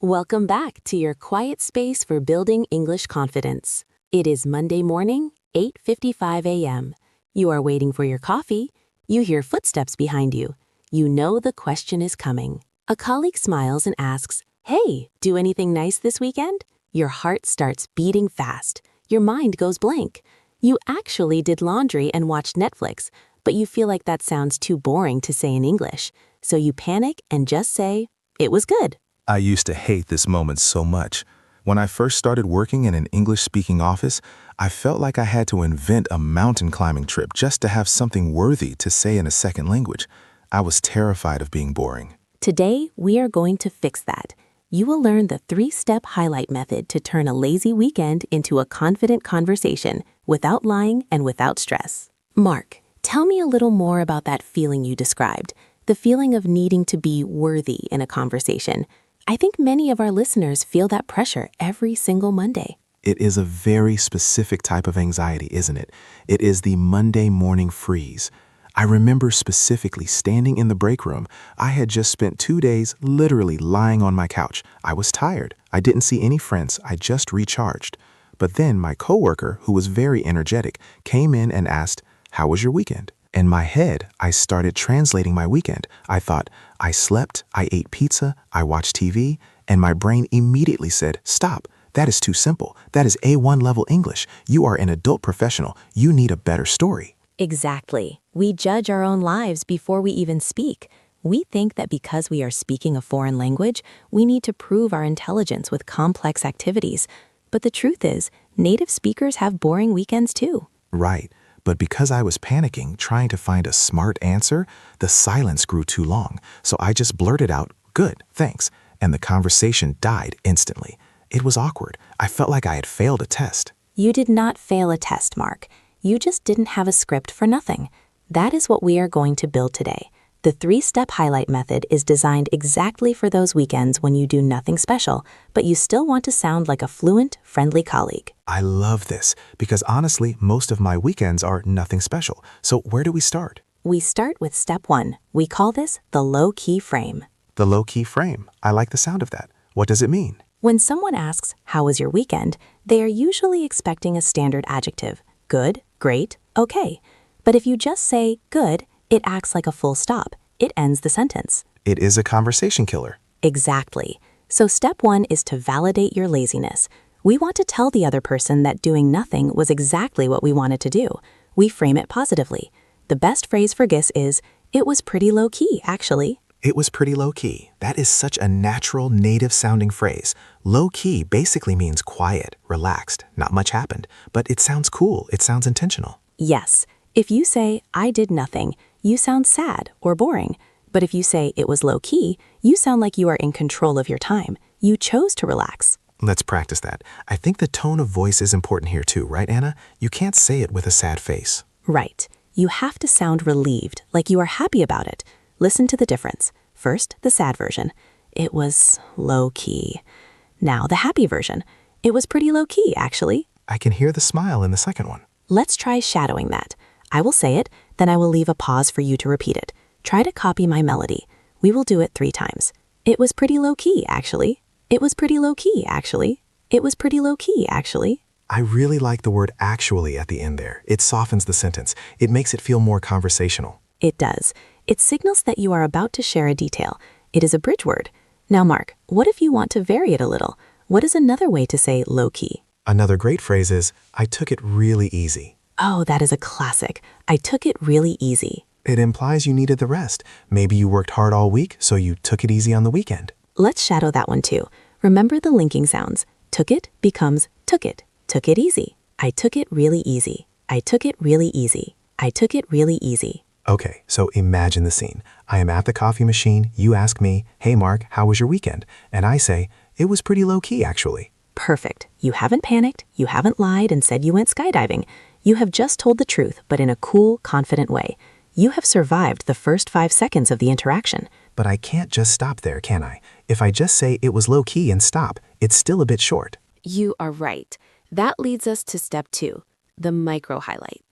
Welcome back to your quiet space for building English confidence. It is Monday morning, 8:55 a.m. You are waiting for your coffee. You hear footsteps behind you. You know the question is coming. A colleague smiles and asks, "Hey, do anything nice this weekend?" Your heart starts beating fast. Your mind goes blank. You actually did laundry and watched Netflix, but you feel like that sounds too boring to say in English. So you panic and just say, "It was good." I used to hate this moment so much. When I first started working in an English-speaking office, I felt like I had to invent a mountain climbing trip just to have something worthy to say in a second language. I was terrified of being boring. Today, we are going to fix that. You will learn the 3-step highlight method to turn a lazy weekend into a confident conversation without lying and without stress. Mark, tell me a little more about that feeling you described, the feeling of needing to be worthy in a conversation. I think many of our listeners feel that pressure every single Monday. It is a very specific type of anxiety, isn't it? It is the Monday morning freeze. I remember specifically standing in the break room. I had just spent 2 days literally lying on my couch. I was tired. I didn't see any friends. I just recharged. But then my coworker, who was very energetic, came in and asked, "How was your weekend?" In my head, I started translating my weekend. I thought, I slept, I ate pizza, I watched TV, and my brain immediately said, "Stop. That is too simple. That is A1 level English. You are an adult professional. You need a better story." Exactly. We judge our own lives before we even speak. We think that because we are speaking a foreign language, we need to prove our intelligence with complex activities. But the truth is, native speakers have boring weekends too. Right. But because I was panicking, trying to find a smart answer, the silence grew too long. So I just blurted out, "Good, thanks." And the conversation died instantly. It was awkward. I felt like I had failed a test. You did not fail a test, Mark. You just didn't have a script for nothing. That is what we are going to build today. The 3-step highlight method is designed exactly for those weekends when you do nothing special, but you still want to sound like a fluent, friendly colleague. I love this because honestly, most of my weekends are nothing special. So where do we start? We start with step 1. We call this the low-key frame. The low-key frame. I like the sound of that. What does it mean? When someone asks, "How was your weekend?" they are usually expecting a standard adjective. Good, great, okay. But if you just say good, it acts like a full stop. It ends the sentence. It is a conversation killer. Exactly. So step 1 is to validate your laziness. We want to tell the other person that doing nothing was exactly what we wanted to do. We frame it positively. The best phrase for this is, "It was pretty low-key, actually." It was pretty low-key. That is such a natural, native-sounding phrase. Low-key basically means quiet, relaxed, not much happened. But it sounds cool. It sounds intentional. Yes. If you say, "I did nothing," you sound sad or boring. But if you say, "It was low-key," you sound like you are in control of your time. You chose to relax. Let's practice that. I think the tone of voice is important here too, right, Anna? You can't say it with a sad face. Right. You have to sound relieved, like you are happy about it. Listen to the difference. First, the sad version. "It was low-key." Now, the happy version. "It was pretty low-key, actually." I can hear the smile in the second one. Let's try shadowing that. I will say it, then I will leave a pause for you to repeat it. Try to copy my melody. We will do it 3 times. "It was pretty low-key, actually." "It was pretty low-key, actually." "It was pretty low-key, actually." I really like the word actually at the end there. It softens the sentence. It makes it feel more conversational. It does. It signals that you are about to share a detail. It is a bridge word. Now, Mark, what if you want to vary it a little? What is another way to say low-key? Another great phrase is, "I took it really easy." Oh, that is a classic. "I took it really easy." It implies you needed the rest. Maybe you worked hard all week, so you took it easy on the weekend. Let's shadow that one too. Remember the linking sounds. Took it becomes took it. Took it easy. I took it really easy. I took it really easy. I took it really easy. Okay, so imagine the scene. I am at the coffee machine. You ask me, "Hey Mark, how was your weekend?" And I say, "It was pretty low-key, actually." Perfect. You haven't panicked. You haven't lied and said you went skydiving. You have just told the truth, but in a cool, confident way. You have survived the first 5 seconds of the interaction. But I can't just stop there, can I? If I just say it was low-key and stop, it's still a bit short. You are right. That leads us to step 2, the micro highlight.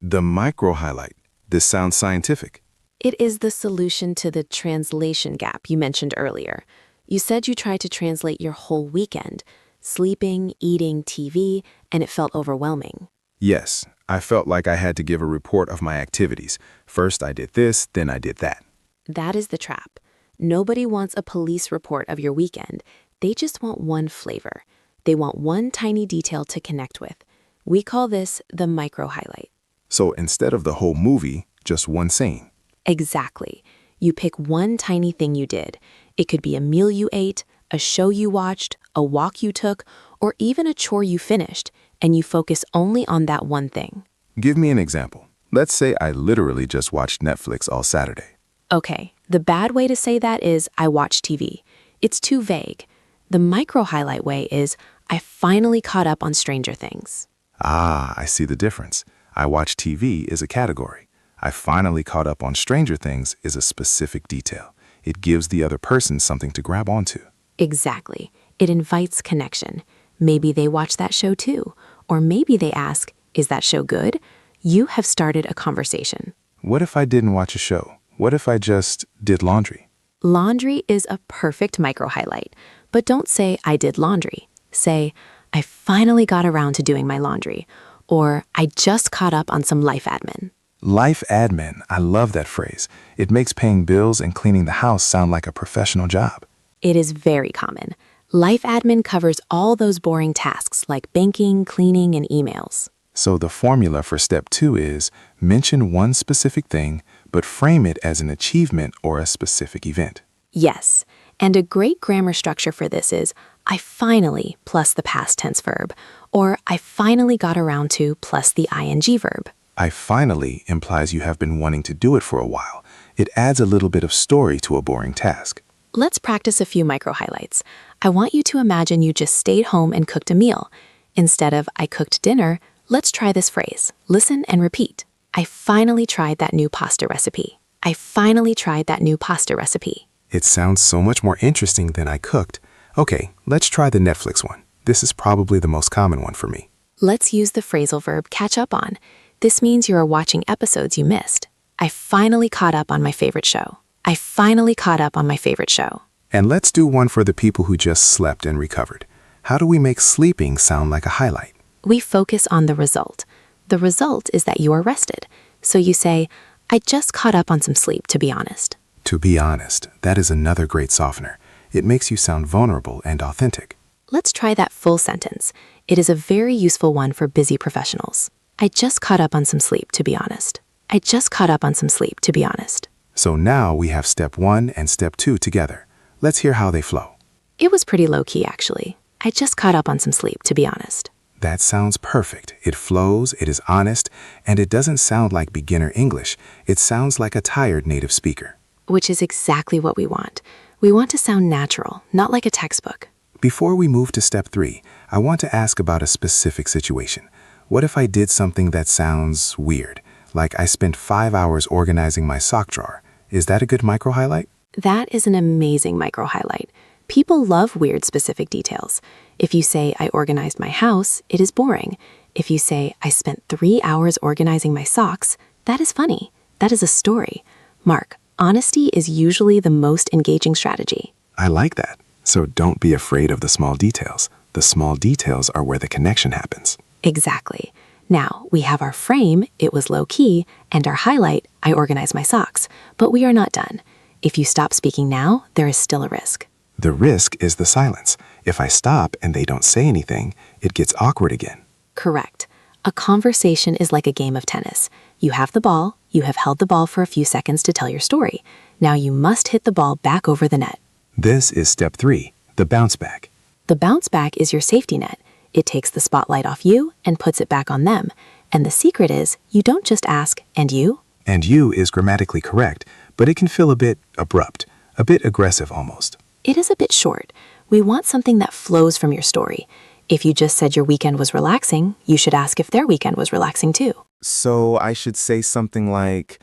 The micro highlight. This sounds scientific. It is the solution to the translation gap you mentioned earlier. You said you tried to translate your whole weekend, sleeping, eating, TV, and it felt overwhelming. Yes, I felt like I had to give a report of my activities. First I did this, then I did that. That is the trap. Nobody wants a police report of your weekend. They just want one flavor. They want one tiny detail to connect with. We call this the micro highlight. So instead of the whole movie, just one scene. Exactly. You pick one tiny thing you did. It could be a meal you ate, a show you watched, a walk you took, or even a chore you finished, and you focus only on that one thing. Give me an example. Let's say I literally just watched Netflix all Saturday. Okay, the bad way to say that is I watched TV. It's too vague. The micro highlight way is I finally caught up on Stranger Things. Ah, I see the difference. I watch TV is a category. I finally caught up on Stranger Things is a specific detail. It gives the other person something to grab onto. Exactly. It invites connection. Maybe they watch that show too. Or maybe they ask, is that show good? You have started a conversation. What if I didn't watch a show? What if I just did laundry? Laundry is a perfect micro highlight. But don't say, I did laundry. Say, I finally got around to doing my laundry. Or I just caught up on some life admin. Life admin, I love that phrase. It makes paying bills and cleaning the house sound like a professional job. It is very common. Life admin covers all those boring tasks like banking, cleaning, and emails. So the formula for step 2 is mention one specific thing, but frame it as an achievement or a specific event. Yes, and a great grammar structure for this is I finally plus the past tense verb, or I finally got around to plus the ing verb. I finally implies you have been wanting to do it for a while. It adds a little bit of story to a boring task. Let's practice a few micro highlights. I want you to imagine you just stayed home and cooked a meal. Instead of I cooked dinner, let's try this phrase. Listen and repeat. I finally tried that new pasta recipe. I finally tried that new pasta recipe. It sounds so much more interesting than I cooked. Okay, let's try the Netflix one. This is probably the most common one for me. Let's use the phrasal verb catch up on. This means you are watching episodes you missed. I finally caught up on my favorite show. I finally caught up on my favorite show. And let's do one for the people who just slept and recovered. How do we make sleeping sound like a highlight? We focus on the result. The result is that you are rested. So you say, I just caught up on some sleep, to be honest. To be honest, that is another great softener. It makes you sound vulnerable and authentic. Let's try that full sentence. It is a very useful one for busy professionals. I just caught up on some sleep, to be honest. I just caught up on some sleep, to be honest. So now we have step 1 and step 2 together. Let's hear how they flow. It was pretty low-key, actually. I just caught up on some sleep, to be honest. That sounds perfect. It flows, it is honest, and it doesn't sound like beginner English. It sounds like a tired native speaker. Which is exactly what we want. We want to sound natural, not like a textbook. Before we move to step 3, I want to ask about a specific situation. What if I did something that sounds weird? Like I spent 5 hours organizing my sock drawer. Is that a good micro highlight? That is an amazing micro highlight. People love weird specific details. If you say, I organized my house, it is boring. If you say, I spent 3 hours organizing my socks, that is funny. That is a story. Mark, honesty is usually the most engaging strategy. I like that. So don't be afraid of the small details. The small details are where the connection happens. Exactly. Now, we have our frame, it was low-key, and our highlight, I organized my socks. But we are not done. If you stop speaking now, there is still a risk. The risk is the silence. If I stop and they don't say anything, it gets awkward again. Correct. A conversation is like a game of tennis. You have the ball, you have held the ball for a few seconds to tell your story. Now you must hit the ball back over the net. This is step 3, the bounce back. The bounce back is your safety net. It takes the spotlight off you and puts it back on them. And the secret is, you don't just ask, and you? And you is grammatically correct, but it can feel a bit abrupt, a bit aggressive almost. It is a bit short. We want something that flows from your story. If you just said your weekend was relaxing, you should ask if their weekend was relaxing too. So I should say something like,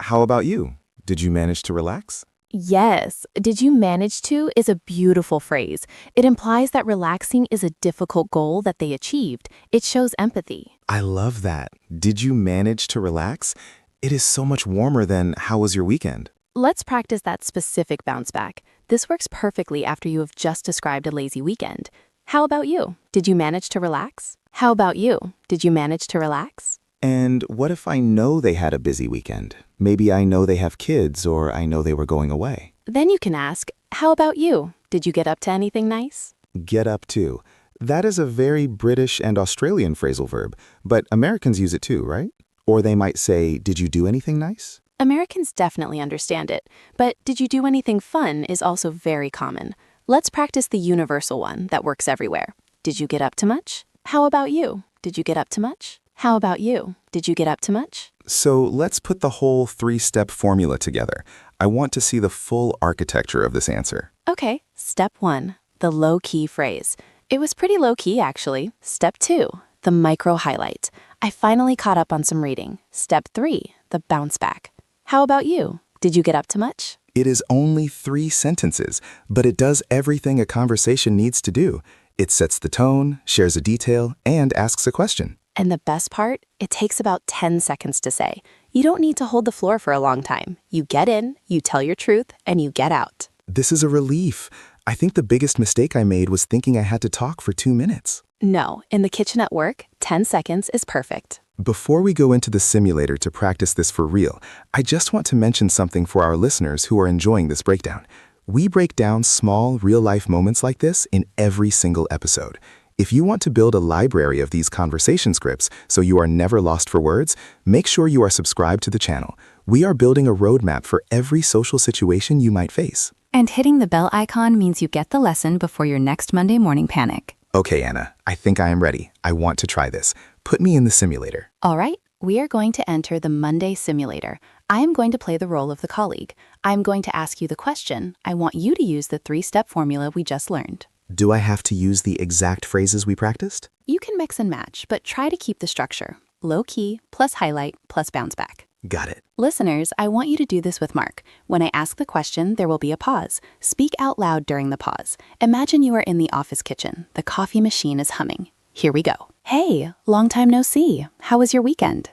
how about you? Did you manage to relax? Yes, did you manage to is a beautiful phrase. It implies that relaxing is a difficult goal that they achieved. It shows empathy. I love that. Did you manage to relax? It is so much warmer than how was your weekend? Let's practice that specific bounce back. This works perfectly after you have just described a lazy weekend. How about you? Did you manage to relax? How about you? Did you manage to relax? And what if I know they had a busy weekend? Maybe I know they have kids or I know they were going away. Then you can ask, how about you? Did you get up to anything nice? Get up to. That is a very British and Australian phrasal verb, but Americans use it too, right? Or they might say, did you do anything nice? Americans definitely understand it, but did you do anything fun is also very common. Let's practice the universal one that works everywhere. Did you get up to much? How about you? Did you get up to much? How about you? Did you get up to much? So let's put the whole three-step formula together. I want to see the full architecture of this answer. Okay, step 1, the low-key phrase. It was pretty low-key, actually. Step 2, the micro-highlight. I finally caught up on some reading. Step 3, the bounce back. How about you? Did you get up to much? It is only 3 sentences, but it does everything a conversation needs to do. It sets the tone, shares a detail, and asks a question. And the best part, it takes about 10 seconds to say. You don't need to hold the floor for a long time. You get in, you tell your truth, and you get out. This is a relief. I think the biggest mistake I made was thinking I had to talk for 2 minutes. No, in the kitchen at work, 10 seconds is perfect. Before we go into the simulator to practice this for real, I just want to mention something for our listeners who are enjoying this breakdown. We break down small, real-life moments like this in every single episode. If you want to build a library of these conversation scripts so you are never lost for words, make sure you are subscribed to the channel. We are building a roadmap for every social situation you might face. And hitting the bell icon means you get the lesson before your next Monday morning panic. Okay, Anna, I think I am ready. I want to try this. Put me in the simulator. All right, we are going to enter the Monday simulator. I am going to play the role of the colleague. I am going to ask you the question. I want you to use the 3-step formula we just learned. Do I have to use the exact phrases we practiced? You can mix and match, but try to keep the structure. Low key, plus highlight, plus bounce back. Got it. Listeners, I want you to do this with Mark. When I ask the question, there will be a pause. Speak out loud during the pause. Imagine you are in the office kitchen. The coffee machine is humming. Here we go. Hey, long time no see. How was your weekend?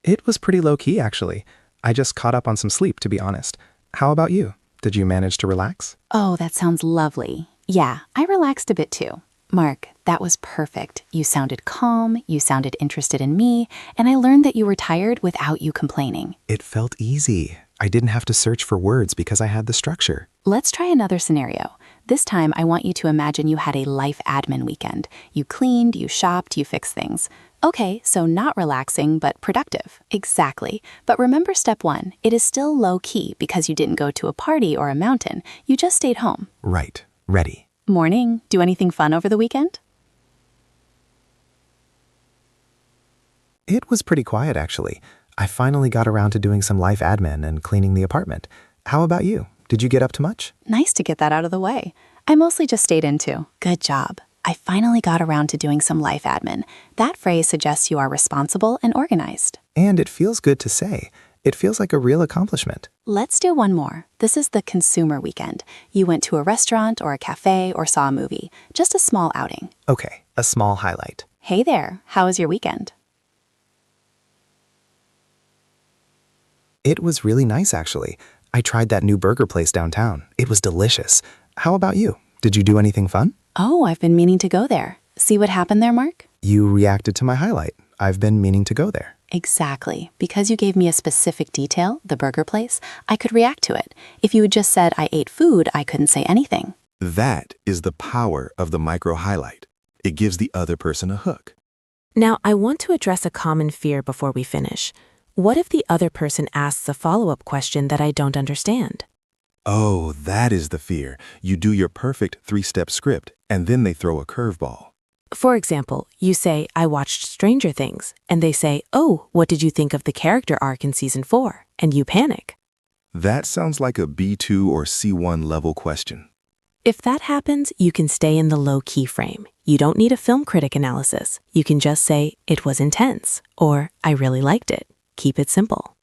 It was pretty low-key, actually. I just caught up on some sleep, to be honest. How about you? Did you manage to relax? Oh, that sounds lovely. Yeah, I relaxed a bit too. Mark, that was perfect. You sounded calm, you sounded interested in me, and I learned that you were tired without you complaining. It felt easy. I didn't have to search for words because I had the structure. Let's try another scenario. This time, I want you to imagine you had a life admin weekend. You cleaned, you shopped, you fixed things. Okay, so not relaxing, but productive. Exactly. But remember step 1, it is still low-key because you didn't go to a party or a mountain. You just stayed home. Right. Ready. Morning. Do anything fun over the weekend? It was pretty quiet, actually. I finally got around to doing some life admin and cleaning the apartment. How about you? Did you get up to much? Nice to get that out of the way. I mostly just stayed in too. Good job. I finally got around to doing some life admin. That phrase suggests you are responsible and organized. And it feels good to say. It feels like a real accomplishment. Let's do one more. This is the consumer weekend. You went to a restaurant or a cafe or saw a movie. Just a small outing. Okay, a small highlight. Hey there, how was your weekend? It was really nice, actually. I tried that new burger place downtown. It was delicious. How about you? Did you do anything fun? Oh, I've been meaning to go there. See what happened there, Mark? You reacted to my highlight. I've been meaning to go there. Exactly. Because you gave me a specific detail, the burger place, I could react to it. If you had just said I ate food, I couldn't say anything. That is the power of the micro-highlight. It gives the other person a hook. Now, I want to address a common fear before we finish. What if the other person asks a follow-up question that I don't understand? Oh, that is the fear. You do your perfect 3-step script, and then they throw a curveball. For example, you say, I watched Stranger Things, and they say, oh, what did you think of the character arc in season 4? And you panic. That sounds like a B2 or C1 level question. If that happens, you can stay in the low-key frame. You don't need a film critic analysis. You can just say, it was intense, or I really liked it. Keep it simple.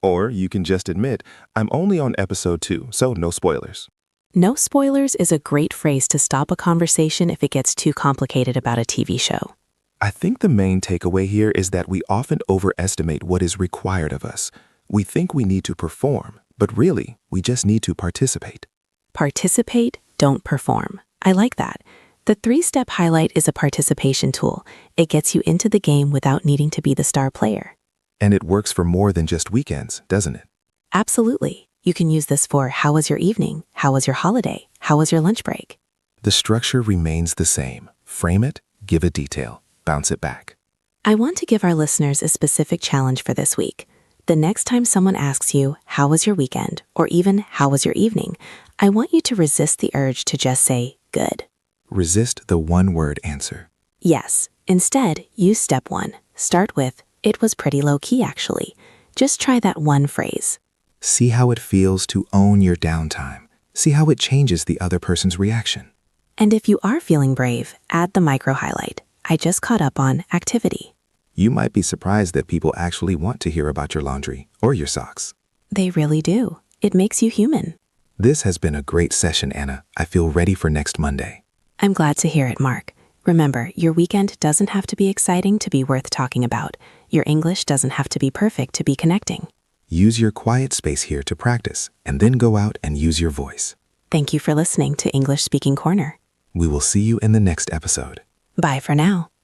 Or you can just admit, I'm only on episode 2, so no spoilers. No spoilers is a great phrase to stop a conversation if it gets too complicated about a TV show. I think the main takeaway here is that we often overestimate what is required of us. We think we need to perform, but really, we just need to participate. Participate, don't perform. I like that. The 3-step highlight is a participation tool. It gets you into the game without needing to be the star player. And it works for more than just weekends, doesn't it? Absolutely. You can use this for how was your evening? How was your holiday? How was your lunch break? The structure remains the same. Frame it, give a detail, bounce it back. I want to give our listeners a specific challenge for this week. The next time someone asks you, how was your weekend? Or even, how was your evening? I want you to resist the urge to just say, good. Resist the one-word answer. Yes. Instead, use step 1. Start with, it was pretty low-key actually. Just try that one phrase. See how it feels to own your downtime. See how it changes the other person's reaction. And if you are feeling brave, add the micro-highlight. I just caught up on activity. You might be surprised that people actually want to hear about your laundry or your socks. They really do. It makes you human. This has been a great session, Anna. I feel ready for next Monday. I'm glad to hear it, Mark. Remember, your weekend doesn't have to be exciting to be worth talking about. Your English doesn't have to be perfect to be connecting. Use your quiet space here to practice, and then go out and use your voice. Thank you for listening to English Speaking Corner. We will see you in the next episode. Bye for now.